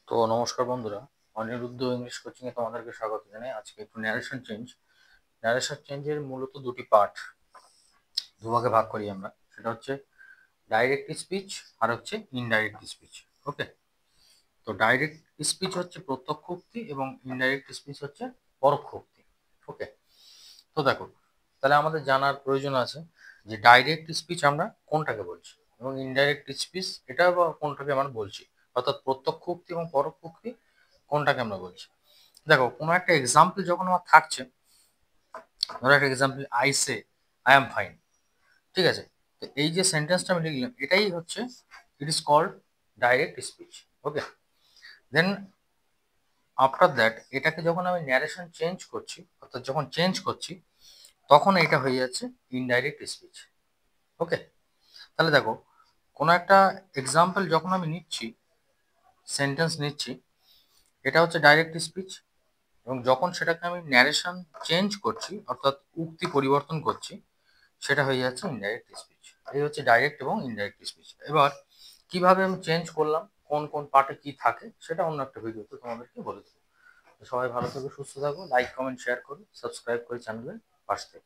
তো নমস্কার বন্ধুরা, অনিরুদ্ধ ইংলিশ কোচিং এ তোমাদেরকে স্বাগত জানাই। আজকে একটু ন্যারেশন চেঞ্জের মূলত দুটি পার্ট, দুভাগে ভাগ করি আমরা। সেটা হচ্ছে ডাইরেক্ট স্পিচ আর হচ্ছে ইনডাইরেক্ট স্পিচ। ওকে, তো ডাইরেক্ট স্পিচ হচ্ছে প্রত্যক্ষ উক্তি এবং ইনডাইরেক্ট স্পিচ হচ্ছে পরোক্ষ উক্তি। ওকে, তো দেখো, তাহলে আমাদের জানার প্রয়োজন আছে যে ডাইরেক্ট স্পিচ আমরা কোনটাকে বলছি এবং ইনডাইরেক্ট স্পিচ এটা বা কোনটাকে আমরা বলছি, অর্থাৎ প্রত্যক্ষ উক্তি এবং পরোক্ষ উক্তি কোনটাকে আমরা বলছি। দেখো, কোনো একটা এক্সাম্পল যখন আমার থাকছে, ধরো একটা example, I say I am fine, ঠিক আছে? তো এই যে সেন্টেন্সটা আমি লিখলাম, এটাই হচ্ছে it is called direct speech. Okay, then after that এটাকে যখন আমি ন্যারেশন চেঞ্জ করছি, অর্থাৎ যখন চেঞ্জ করছি, তখন এটা হয়ে যাচ্ছে ইনডাইরেক্ট স্পিচ। ওকে, তাহলে দেখো, কোনো একটা এক্সাম্পল যখন আমি নিচ্ছি, সেন্টেন্স নিচ্ছি, এটা হচ্ছে ডাইরেক্ট স্পিচ, এবং যখন সেটাকে আমি ন্যারেশন চেঞ্জ করছি, অর্থাৎ উক্তি পরিবর্তন করছি, সেটা হয়ে যাচ্ছে ইনডাইরেক্ট স্পিচ। এই হচ্ছে ডাইরেক্ট এবং ইনডাইরেক্ট স্পিচ। এবার কিভাবে আমি চেঞ্জ করলাম, কোন কোন পার্টে কি থাকে, সেটা অন্য একটা ভিডিওতে তোমাদেরকে বলে দেবো। তো সবাই ভালো থাকো, সুস্থ থাকো, লাইক কমেন্ট শেয়ার করো, সাবস্ক্রাইব করে চ্যানেলের পাশে থেকো।